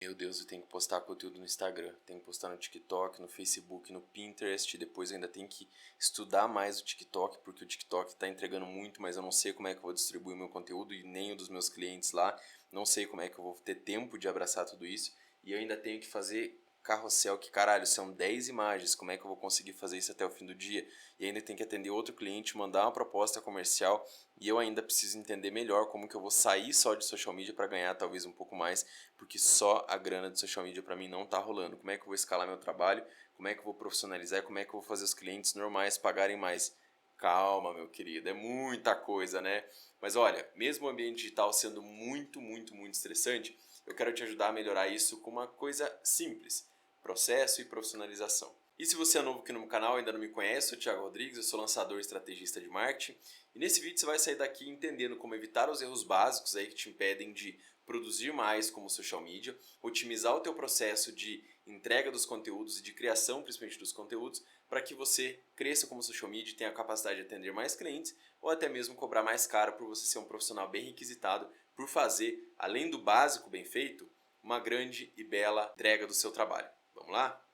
Meu Deus, eu tenho que postar conteúdo no Instagram, tenho que postar no TikTok, no Facebook, no Pinterest, depois eu ainda tenho que estudar mais o TikTok, porque o TikTok está entregando muito, mas eu não sei como é que eu vou distribuir o meu conteúdo e nem o dos meus clientes lá, não sei como é que eu vou ter tempo de abraçar tudo isso, e eu ainda tenho que fazer carrossel, que caralho, são 10 imagens, como é que eu vou conseguir fazer isso até o fim do dia? E ainda tenho que atender outro cliente, mandar uma proposta comercial, e eu ainda preciso entender melhor como que eu vou sair só de social media para ganhar talvez um pouco mais, porque só a grana de social media para mim não tá rolando. Como é que eu vou escalar meu trabalho? Como é que eu vou profissionalizar? Como é que eu vou fazer os clientes normais pagarem mais? Calma, meu querido, é muita coisa, né? Mas olha, mesmo o ambiente digital sendo muito estressante, eu quero te ajudar a melhorar isso com uma coisa simples: processo e profissionalização. E se você é novo aqui no meu canal e ainda não me conhece, eu sou o Thiago Rodrigues, eu sou lançador e estrategista de marketing. E nesse vídeo você vai sair daqui entendendo como evitar os erros básicos aí que te impedem de produzir mais como social media, otimizar o teu processo de entrega dos conteúdos e de criação principalmente dos conteúdos, para que você cresça como social media e tenha a capacidade de atender mais clientes ou até mesmo cobrar mais caro por você ser um profissional bem requisitado por fazer, além do básico bem feito, uma grande e bela entrega do seu trabalho. Vamos lá?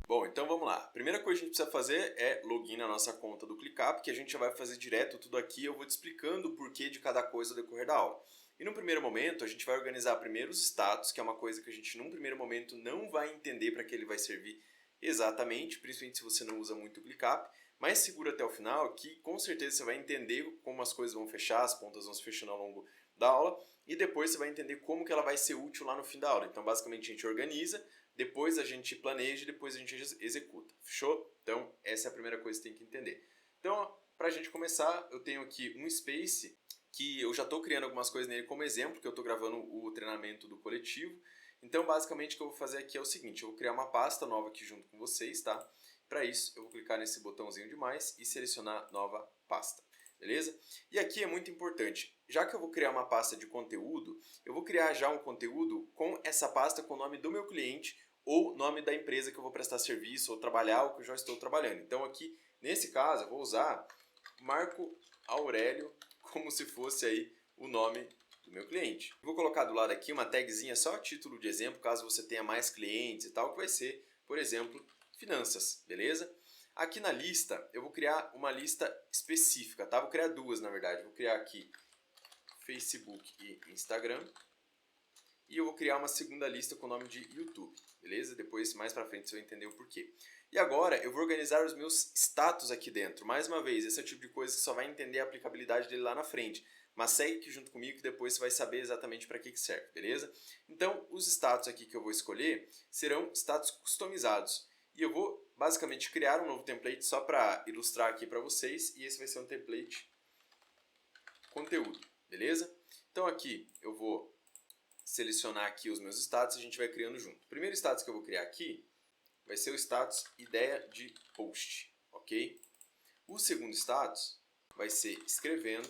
Bom, então vamos lá. A primeira coisa que a gente precisa fazer é login na nossa conta do ClickUp, que a gente já vai fazer direto tudo aqui. Eu vou te explicando o porquê de cada coisa ao decorrer da aula. E no primeiro momento, a gente vai organizar primeiro os status, que é uma coisa que a gente num primeiro momento não vai entender para que ele vai servir exatamente, principalmente se você não usa muito o ClickUp, mas segura até o final que com certeza você vai entender como as coisas vão fechar, as pontas vão se fechando ao longo da aula e depois você vai entender como que ela vai ser útil lá no fim da aula. Então basicamente a gente organiza, depois a gente planeja e depois a gente executa. Fechou? Então essa é a primeira coisa que você tem que entender. Então para a gente começar, eu tenho aqui um Space que eu já estou criando algumas coisas nele como exemplo, que eu estou gravando o treinamento do coletivo. Então, basicamente, o que eu vou fazer aqui é o seguinte: eu vou criar uma pasta nova aqui junto com vocês, tá? Para isso, eu vou clicar nesse botãozinho de mais e selecionar nova pasta, beleza? E aqui é muito importante, já que eu vou criar uma pasta de conteúdo, eu vou criar já um conteúdo com essa pasta com o nome do meu cliente ou nome da empresa que eu vou prestar serviço ou trabalhar ou que eu já estou trabalhando. Então, aqui, nesse caso, eu vou usar Marco Aurélio como se fosse aí o nome do meu cliente. Vou colocar do lado aqui uma tagzinha só a título de exemplo, caso você tenha mais clientes e tal, que vai ser, por exemplo, finanças, beleza? Aqui na lista, eu vou criar uma lista específica, tá? Vou criar duas, na verdade. Vou criar aqui Facebook e Instagram. E eu vou criar uma segunda lista com o nome de YouTube, beleza? Depois, mais pra frente, você vai entender o porquê. E agora, eu vou organizar os meus status aqui dentro. Mais uma vez, esse é o tipo de coisa que só vai entender a aplicabilidade dele lá na frente. Mas segue aqui junto comigo que depois você vai saber exatamente para que serve, beleza? Então, os status aqui que eu vou escolher serão status customizados. E eu vou, basicamente, criar um novo template só para ilustrar aqui para vocês. E esse vai ser um template conteúdo, beleza? Então, aqui eu vou selecionar aqui os meus status e a gente vai criando junto. O primeiro status que eu vou criar aqui vai ser o status ideia de post, ok? O segundo status vai ser escrevendo.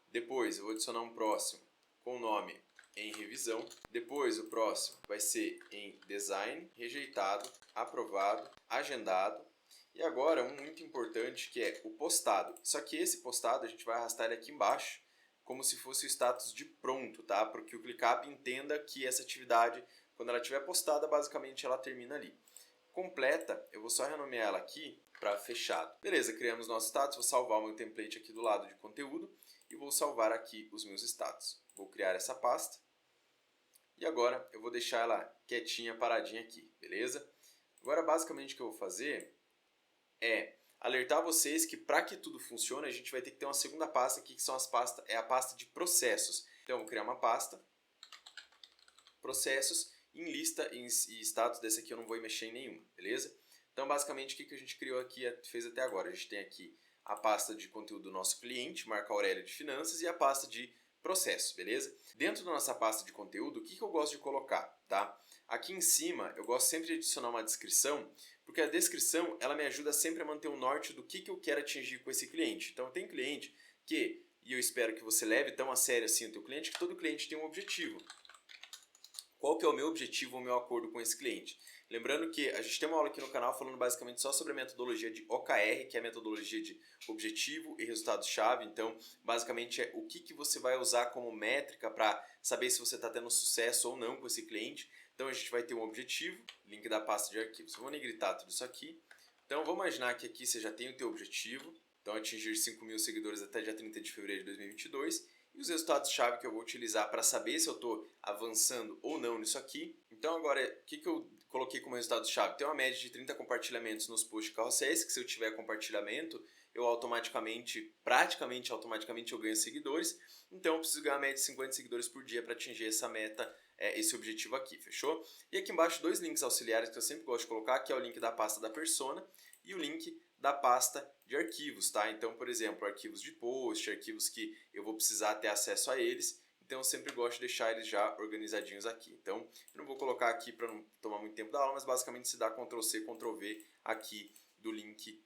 Depois eu vou adicionar um próximo com o nome em revisão. Depois o próximo vai ser em design, rejeitado, aprovado, agendado. E agora um muito importante que é o postado. Só que esse postado a gente vai arrastar ele aqui embaixo como se fosse o status de pronto, tá? Para que o ClickUp entenda que essa atividade, quando ela estiver postada, basicamente ela termina ali. Completa, eu vou só renomear ela aqui para fechado. Beleza, criamos nosso status, vou salvar o meu template aqui do lado de conteúdo e vou salvar aqui os meus status. Vou criar essa pasta e agora eu vou deixar ela quietinha, paradinha aqui, beleza? Agora basicamente o que eu vou fazer é alertar vocês que para que tudo funcione, a gente vai ter que ter uma segunda pasta aqui, que são as pastas, é a pasta de processos. Então, eu vou criar uma pasta, processos, em lista e status desse aqui eu não vou mexer em nenhuma, beleza? Então, basicamente, o que a gente criou aqui, fez até agora? A gente tem aqui a pasta de conteúdo do nosso cliente, Marco Aurélio de Finanças, e a pasta de processo, beleza? Dentro da nossa pasta de conteúdo, o que eu gosto de colocar, tá? Aqui em cima, eu gosto sempre de adicionar uma descrição, porque a descrição, ela me ajuda sempre a manter o norte do que eu quero atingir com esse cliente. Então, tem cliente que, e eu espero que você leve tão a sério assim o teu cliente, que todo cliente tem um objetivo. qual que é o meu objetivo, o meu acordo com esse cliente. Lembrando que a gente tem uma aula aqui no canal falando basicamente só sobre a metodologia de OKR, que é a metodologia de objetivo e resultado-chave. Então, basicamente é o que você vai usar como métrica para saber se você está tendo sucesso ou não com esse cliente. Então, a gente vai ter um objetivo, link da pasta de arquivos. Vou negritar tudo isso aqui. Então, vamos imaginar que aqui você já tem o teu objetivo. Então, atingir 5.000 seguidores até dia 30 de fevereiro de 2022. E os resultados-chave que eu vou utilizar para saber se eu estou avançando ou não nisso aqui. Então agora, o que eu coloquei como resultado-chave? Tem uma média de 30 compartilhamentos nos posts de carrosséis, que se eu tiver compartilhamento, eu praticamente automaticamente eu ganho seguidores. Então eu preciso ganhar uma média de 50 seguidores por dia para atingir essa meta, esse objetivo aqui, fechou? E aqui embaixo 2 links auxiliares que eu sempre gosto de colocar, que é o link da pasta da persona e o link da pasta de arquivos, tá? Então, por exemplo, arquivos de post, arquivos que eu vou precisar ter acesso a eles, então eu sempre gosto de deixar eles já organizadinhos aqui. Então, eu não vou colocar aqui para não tomar muito tempo da aula, mas basicamente se dá Ctrl+C, Ctrl+V aqui do link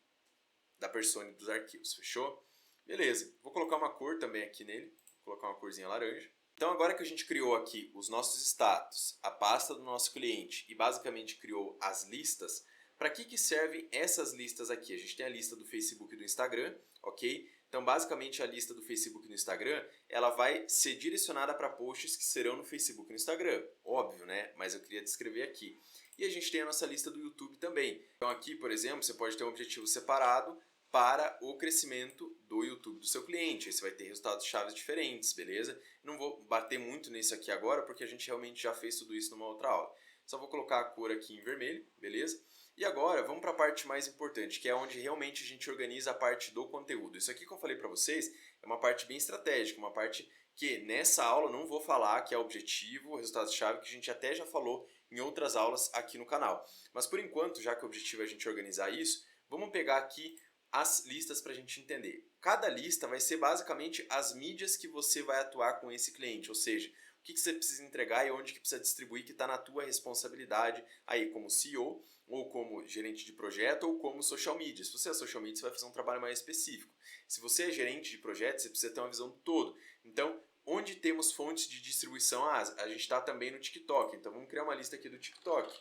da persona e dos arquivos, fechou? Beleza, vou colocar uma cor também aqui nele, vou colocar uma corzinha laranja. Então, agora que a gente criou aqui os nossos status, a pasta do nosso cliente e basicamente criou as listas, para que servem essas listas aqui? A gente tem a lista do Facebook e do Instagram, ok? Então, basicamente, a lista do Facebook e do Instagram, ela vai ser direcionada para posts que serão no Facebook e no Instagram. Óbvio, né? Mas eu queria descrever aqui. E a gente tem a nossa lista do YouTube também. Então, aqui, por exemplo, você pode ter um objetivo separado para o crescimento do YouTube do seu cliente. Aí você vai ter resultados-chave diferentes, beleza? Não vou bater muito nisso aqui agora, porque a gente realmente já fez tudo isso numa outra aula. Só vou colocar a cor aqui em vermelho, beleza? E agora, vamos para a parte mais importante, que é onde realmente a gente organiza a parte do conteúdo. Isso aqui que eu falei para vocês é uma parte bem estratégica, uma parte que nessa aula eu não vou falar que é objetivo, resultados-chave, que a gente até já falou em outras aulas aqui no canal. Mas por enquanto, já que o objetivo é a gente organizar isso, vamos pegar aqui as listas para a gente entender. Cada lista vai ser basicamente as mídias que você vai atuar com esse cliente, ou seja, o que você precisa entregar e onde que precisa distribuir, que está na tua responsabilidade aí como CEO, ou como gerente de projeto, ou como social media. Se você é social media, você vai fazer um trabalho mais específico. Se você é gerente de projeto, você precisa ter uma visão do todo. Então, onde temos fontes de distribuição? A gente está também no TikTok. Então, vamos criar uma lista aqui do TikTok.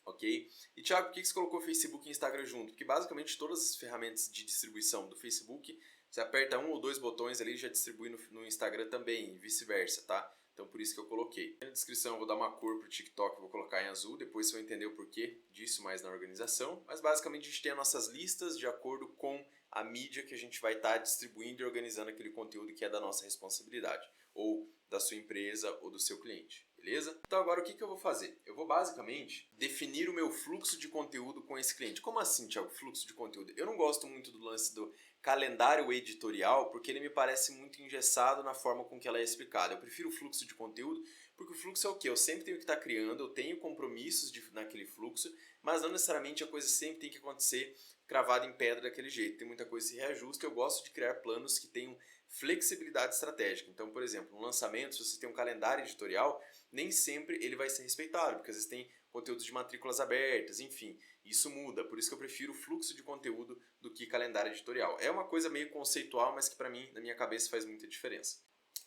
Ok? E, Thiago, por que você colocou Facebook e Instagram junto? Porque, basicamente, todas as ferramentas de distribuição do Facebook, você aperta um ou dois botões ali e já distribui no Instagram também, e vice-versa, tá? Então, por isso que eu coloquei. Na descrição eu vou dar uma cor para o TikTok, vou colocar em azul, depois você vai entender o porquê disso mais na organização. Mas, basicamente, a gente tem as nossas listas de acordo com a mídia que a gente vai estar distribuindo e organizando aquele conteúdo que é da nossa responsabilidade, ou da sua empresa ou do seu cliente, beleza? Então, agora o que eu vou fazer? Eu vou, basicamente, definir o meu fluxo de conteúdo com esse cliente. Como assim, Thiago, fluxo de conteúdo? Eu não gosto muito do lance do calendário editorial, porque ele me parece muito engessado na forma com que ela é explicada. Eu prefiro o fluxo de conteúdo, porque o fluxo é o quê? Eu sempre tenho que estar criando, eu tenho compromissos naquele fluxo, mas não necessariamente a coisa sempre tem que acontecer cravada em pedra daquele jeito. Tem muita coisa que se reajusta. Eu gosto de criar planos que tenham flexibilidade estratégica. Então, por exemplo, no lançamento, se você tem um calendário editorial, nem sempre ele vai ser respeitado, porque às vezes tem conteúdos de matrículas abertas, enfim, isso muda. Por isso que eu prefiro fluxo de conteúdo do que calendário editorial. É uma coisa meio conceitual, mas que para mim, na minha cabeça, faz muita diferença.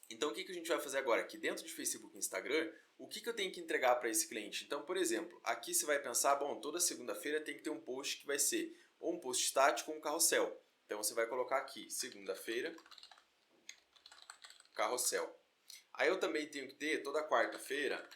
Então, o que a gente vai fazer agora? Aqui dentro de Facebook e Instagram, o que eu tenho que entregar para esse cliente? Então, por exemplo, aqui você vai pensar, bom, toda segunda-feira tem que ter um post que vai ser ou um post estático ou um carrossel. Então, você vai colocar aqui, segunda-feira, carrossel. Aí eu também tenho que ter, toda quarta-feira,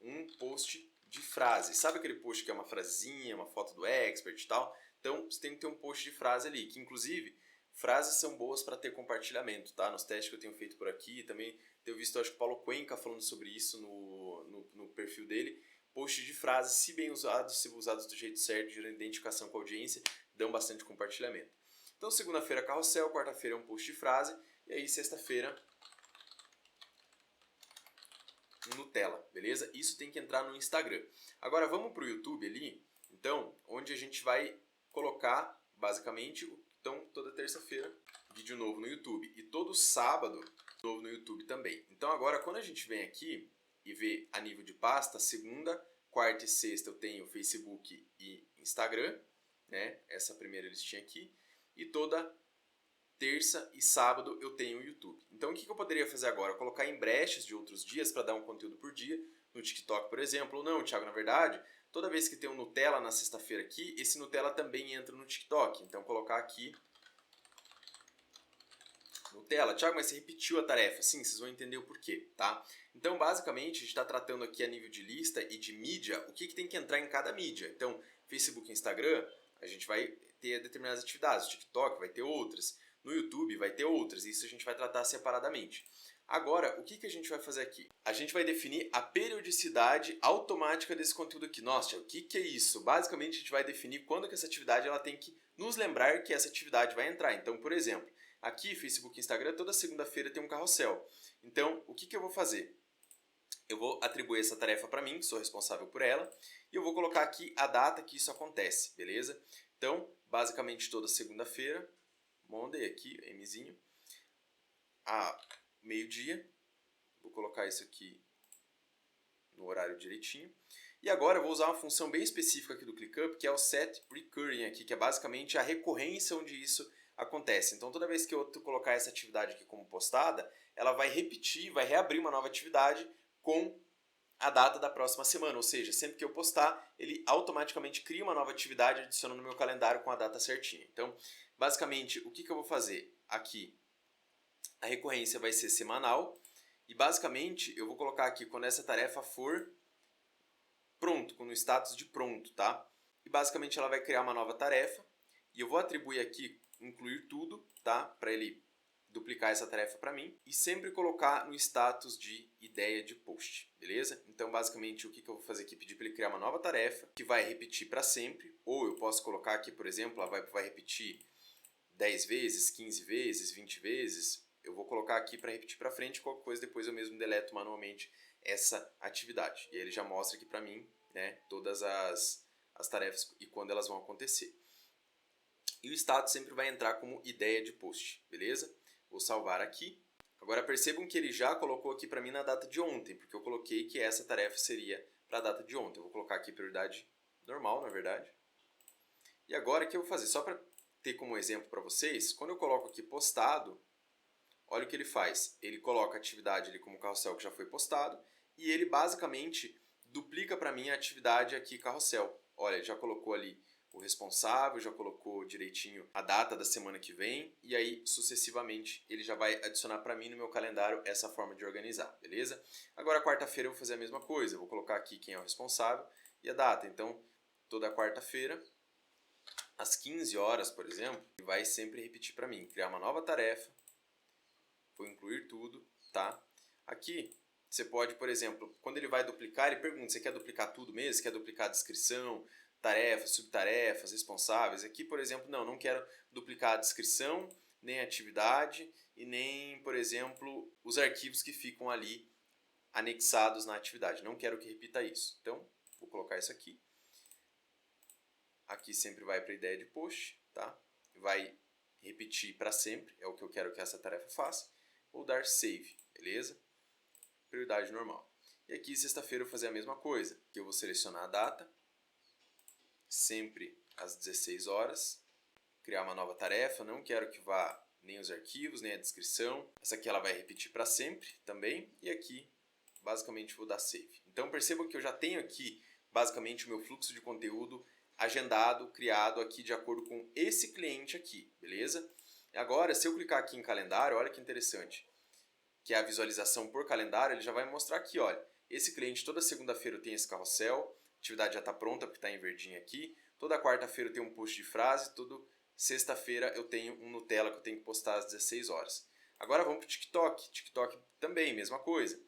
um post de frase. Sabe aquele post que é uma frasinha, uma foto do expert e tal? Então, você tem que ter um post de frase ali, que inclusive, frases são boas para ter compartilhamento, tá? Nos testes que eu tenho feito por aqui, também tenho visto, acho que o Paulo Cuenca falando sobre isso no perfil dele. Posts de frases, se bem usados, se usados do jeito certo, gerando identificação com a audiência, dão bastante compartilhamento. Então, segunda-feira, carrossel, quarta-feira é um post de frase, e aí, sexta-feira, Nutella, beleza? Isso tem que entrar no Instagram. Agora, vamos para o YouTube ali, então, onde a gente vai colocar, basicamente, então, toda terça-feira, vídeo novo no YouTube. E todo sábado, novo no YouTube também. Então, agora, quando a gente vem aqui e vê a nível de pasta, segunda, quarta e sexta eu tenho Facebook e Instagram, né? Essa primeira listinha aqui. E toda terça e sábado eu tenho o YouTube. Então o que eu poderia fazer agora? Colocar em brechas de outros dias para dar um conteúdo por dia, no TikTok, por exemplo. Ou não, Thiago, na verdade, toda vez que tem um Nutella na sexta-feira aqui, esse Nutella também entra no TikTok. Então colocar aqui Nutella. Thiago, mas você repetiu a tarefa. Sim, vocês vão entender o porquê, tá? Então, basicamente, a gente está tratando aqui a nível de lista e de mídia, o que tem que entrar em cada mídia. Então, Facebook e Instagram, a gente vai ter determinadas atividades. O TikTok vai ter outras. No YouTube vai ter outras. Isso a gente vai tratar separadamente. Agora, o que a gente vai fazer aqui? A gente vai definir a periodicidade automática desse conteúdo aqui. Nossa, o que é isso? Basicamente, a gente vai definir quando que essa atividade ela tem que nos lembrar que essa atividade vai entrar. Então, por exemplo, aqui, Facebook e Instagram, toda segunda-feira tem um carrossel. Então, o que eu vou fazer? Eu vou atribuir essa tarefa para mim, que sou responsável por ela, e eu vou colocar aqui a data que isso acontece, beleza? Então, basicamente toda segunda-feira, Monday aqui, Mzinho, a meio-dia, vou colocar isso aqui no horário direitinho. E agora eu vou usar uma função bem específica aqui do ClickUp, que é o set recurring aqui, que é basicamente a recorrência onde isso acontece. Então toda vez que eu colocar essa atividade aqui como postada, ela vai repetir, vai reabrir uma nova atividade com a data da próxima semana. Ou seja, sempre que eu postar, ele automaticamente cria uma nova atividade e adiciona no meu calendário com a data certinha. Então, basicamente, o que eu vou fazer aqui? A recorrência vai ser semanal e basicamente eu vou colocar aqui quando essa tarefa for pronto, no status de pronto, tá? E basicamente ela vai criar uma nova tarefa e eu vou atribuir aqui incluir tudo, tá? Para ele duplicar essa tarefa para mim e sempre colocar no status de ideia de post, beleza? Então basicamente o que eu vou fazer aqui? Pedir para ele criar uma nova tarefa que vai repetir para sempre, ou eu posso colocar aqui, por exemplo, ela vai repetir 10 vezes, 15 vezes, 20 vezes. Eu vou colocar aqui para repetir para frente, qualquer coisa depois eu mesmo deleto manualmente essa atividade. E aí ele já mostra aqui para mim, né, todas as tarefas e quando elas vão acontecer. E o status sempre vai entrar como ideia de post, beleza? Vou salvar aqui. Agora percebam que ele já colocou aqui para mim na data de ontem, porque eu coloquei que essa tarefa seria para a data de ontem. Eu vou colocar aqui prioridade normal, na verdade. E agora o que eu vou fazer? Só para ter como exemplo para vocês, quando eu coloco aqui postado, olha o que ele faz. Ele coloca a atividade ali como carrossel que já foi postado e ele basicamente duplica para mim a atividade aqui carrossel. Olha, ele já colocou ali o responsável, já colocou direitinho a data da semana que vem e aí sucessivamente ele já vai adicionar para mim no meu calendário essa forma de organizar, beleza? Agora quarta-feira eu vou fazer a mesma coisa, eu vou colocar aqui quem é o responsável e a data. Então toda quarta-feira às 15 horas, por exemplo, ele vai sempre repetir para mim, criar uma nova tarefa, vou incluir tudo, tá? Aqui você pode, por exemplo, quando ele vai duplicar, ele pergunta, você quer duplicar tudo mesmo? Você quer duplicar a descrição, tarefas, subtarefas, responsáveis? Aqui, por exemplo, não quero duplicar a descrição, nem a atividade e nem, por exemplo, os arquivos que ficam ali anexados na atividade. Não quero que repita isso. Então, vou colocar isso aqui. Aqui sempre vai para a ideia de post, tá? Vai repetir para sempre, é o que eu quero que essa tarefa faça. Vou dar save, beleza? Prioridade normal. E aqui, sexta-feira, eu vou fazer a mesma coisa. Que eu vou selecionar a data, sempre às 16 horas. Criar uma nova tarefa, não quero que vá nem os arquivos, nem a descrição. Essa aqui ela vai repetir para sempre também. E aqui, basicamente, vou dar save. Então, percebam que eu já tenho aqui, basicamente, o meu fluxo de conteúdo agendado, criado aqui de acordo com esse cliente aqui, beleza? Agora, se eu clicar aqui em calendário, olha que interessante, que é a visualização por calendário, ele já vai mostrar aqui, olha, esse cliente toda segunda-feira tem esse carrossel, a atividade já está pronta porque está em verdinho aqui, toda quarta-feira eu tenho um post de frase, toda sexta-feira eu tenho um Nutella que eu tenho que postar às 16 horas. Agora vamos para o TikTok, TikTok também, mesma coisa.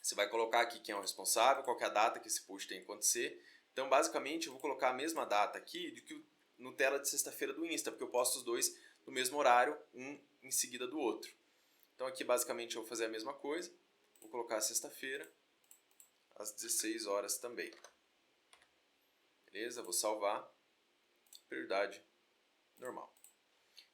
Você vai colocar aqui quem é o responsável, qual que é a data que esse post tem que acontecer. Então, basicamente, eu vou colocar a mesma data aqui do que o Nutella de sexta-feira do Insta, porque eu posto os dois no mesmo horário, um em seguida do outro. Então, aqui, basicamente, eu vou fazer a mesma coisa. Vou colocar sexta-feira, às 16 horas também. Beleza? Vou salvar. Prioridade normal.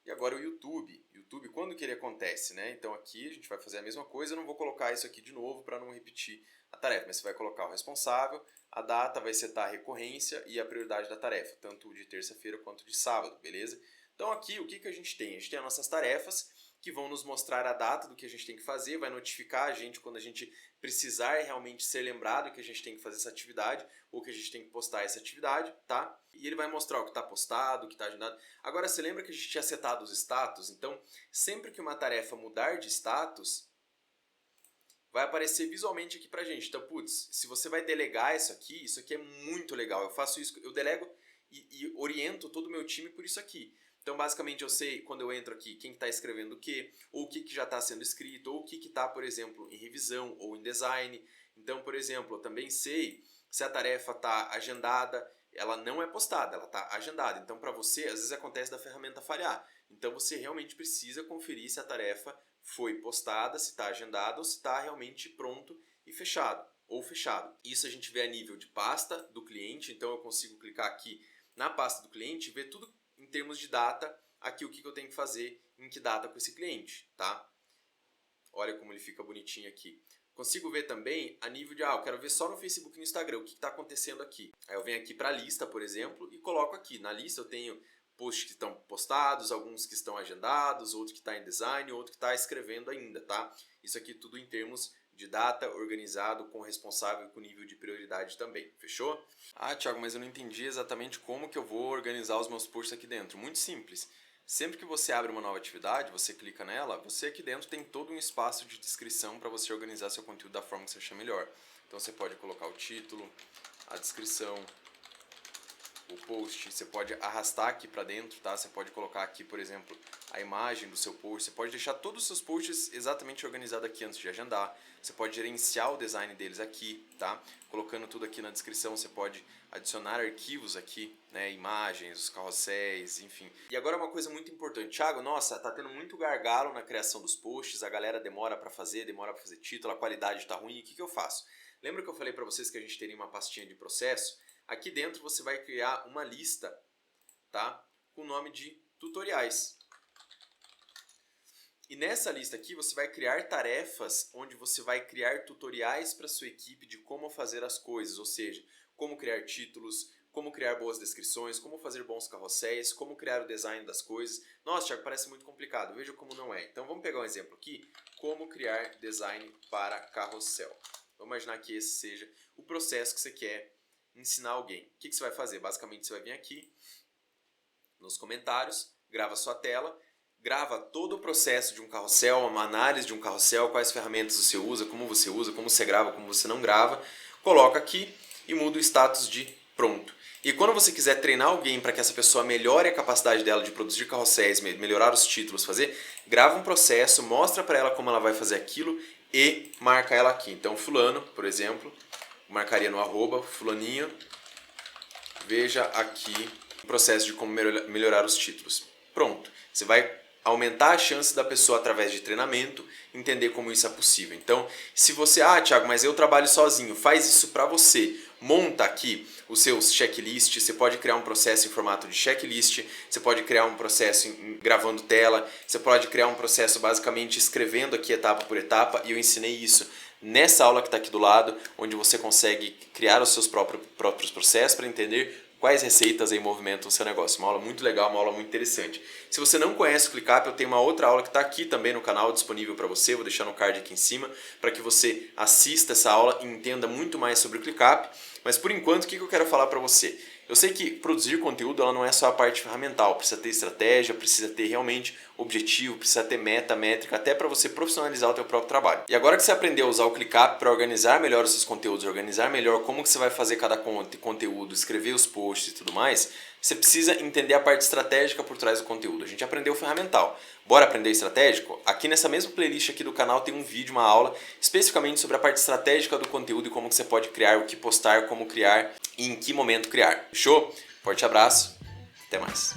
E agora o YouTube. YouTube, quando que ele acontece, né? Então, aqui a gente vai fazer a mesma coisa. Eu não vou colocar isso aqui de novo para não repetir a tarefa, mas você vai colocar o responsável, a data vai setar a recorrência e a prioridade da tarefa, tanto de terça-feira quanto de sábado, beleza? Então aqui o que a gente tem? A gente tem as nossas tarefas que vão nos mostrar a data do que a gente tem que fazer, vai notificar a gente quando a gente precisar realmente ser lembrado que a gente tem que fazer essa atividade ou que a gente tem que postar essa atividade, tá? E ele vai mostrar o que está postado, o que está agendado. Agora, você lembra que a gente tinha setado os status? Então, sempre que uma tarefa mudar de status, vai aparecer visualmente aqui pra gente. Então, putz, se você vai delegar isso aqui é muito legal. Eu faço isso, eu delego e oriento todo o meu time por isso aqui. Então, basicamente, eu sei, quando eu entro aqui, quem está escrevendo o quê, ou o que já está sendo escrito, ou o que está, por exemplo, em revisão ou em design. Então, por exemplo, eu também sei se a tarefa está agendada, ela não é postada, ela está agendada. Então, para você, às vezes acontece da ferramenta falhar. Então, você realmente precisa conferir se a tarefa foi postada, se está agendada ou se está realmente pronto e fechado, ou fechado. Isso a gente vê a nível de pasta do cliente, então eu consigo clicar aqui na pasta do cliente e ver tudo em termos de data, aqui o que eu tenho que fazer, em que data com esse cliente, tá? Olha como ele fica bonitinho aqui. Consigo ver também a nível de, eu quero ver só no Facebook e no Instagram o que está acontecendo aqui. Aí eu venho aqui para a lista, por exemplo, e coloco aqui. Na lista eu tenho posts que estão postados, alguns que estão agendados, outro que está em design, outro que está escrevendo ainda, tá? Isso aqui tudo em termos de data, organizado, com responsável e com nível de prioridade também, fechou? Thiago, mas eu não entendi exatamente como que eu vou organizar os meus posts aqui dentro. Muito simples. Sempre que você abre uma nova atividade, você clica nela, você aqui dentro tem todo um espaço de descrição para você organizar seu conteúdo da forma que você achar melhor. Então você pode colocar o título, a descrição, o post, você pode arrastar aqui para dentro, tá? Você pode colocar aqui, por exemplo, a imagem do seu post, você pode deixar todos os seus posts exatamente organizados aqui antes de agendar, você pode gerenciar o design deles aqui, tá? Colocando tudo aqui na descrição, você pode adicionar arquivos aqui, né? Imagens, os carrosséis, enfim. E agora uma coisa muito importante, Thiago, nossa, tá tendo muito gargalo na criação dos posts, a galera demora para fazer título, a qualidade tá ruim, o que eu faço? Lembra que eu falei para vocês que a gente teria uma pastinha de processo? Aqui dentro você vai criar uma lista, tá? Com o nome de tutoriais. E nessa lista aqui você vai criar tarefas onde você vai criar tutoriais para sua equipe de como fazer as coisas, ou seja, como criar títulos, como criar boas descrições, como fazer bons carrosséis, como criar o design das coisas. Nossa, Thiago, parece muito complicado. Veja como não é. Então vamos pegar um exemplo aqui, como criar design para carrossel. Vamos imaginar que esse seja o processo que você quer ensinar alguém. O que você vai fazer? Basicamente você vai vir aqui nos comentários, grava sua tela, grava todo o processo de um carrossel, uma análise de um carrossel, quais ferramentas você usa, como você grava, como você não grava, coloca aqui e muda o status de pronto. E quando você quiser treinar alguém para que essa pessoa melhore a capacidade dela de produzir carrosséis, melhorar os títulos, grava um processo, mostra para ela como ela vai fazer aquilo e marca ela aqui. Então fulano, por exemplo, marcaria no arroba, fulaninho, veja aqui o processo de como melhorar os títulos. Pronto, você vai aumentar a chance da pessoa, através de treinamento, entender como isso é possível. Então, se você, Thiago, mas eu trabalho sozinho, faz isso para você. Monta aqui os seus checklists, você pode criar um processo em formato de checklist, você pode criar um processo gravando tela, você pode criar um processo basicamente escrevendo aqui etapa por etapa, e eu ensinei isso nessa aula que está aqui do lado, onde você consegue criar os seus próprios processos para entender quais receitas aí movimentam o seu negócio. Uma aula muito legal, uma aula muito interessante. Se você não conhece o ClickUp, eu tenho uma outra aula que está aqui também no canal, disponível para você. Vou deixar no card aqui em cima, para que você assista essa aula e entenda muito mais sobre o ClickUp. Mas por enquanto, o que eu quero falar para você? Eu sei que produzir conteúdo ela não é só a parte ferramental, precisa ter estratégia, precisa ter realmente objetivo, precisa ter meta, métrica, até para você profissionalizar o teu próprio trabalho. E agora que você aprendeu a usar o ClickUp para organizar melhor os seus conteúdos, organizar melhor como que você vai fazer cada conteúdo, escrever os posts e tudo mais, você precisa entender a parte estratégica por trás do conteúdo. A gente aprendeu o ferramental. Bora aprender o estratégico? Aqui nessa mesma playlist aqui do canal tem um vídeo, uma aula especificamente sobre a parte estratégica do conteúdo e como que você pode criar, o que postar, como criar e em que momento criar. Fechou? Forte abraço, até mais.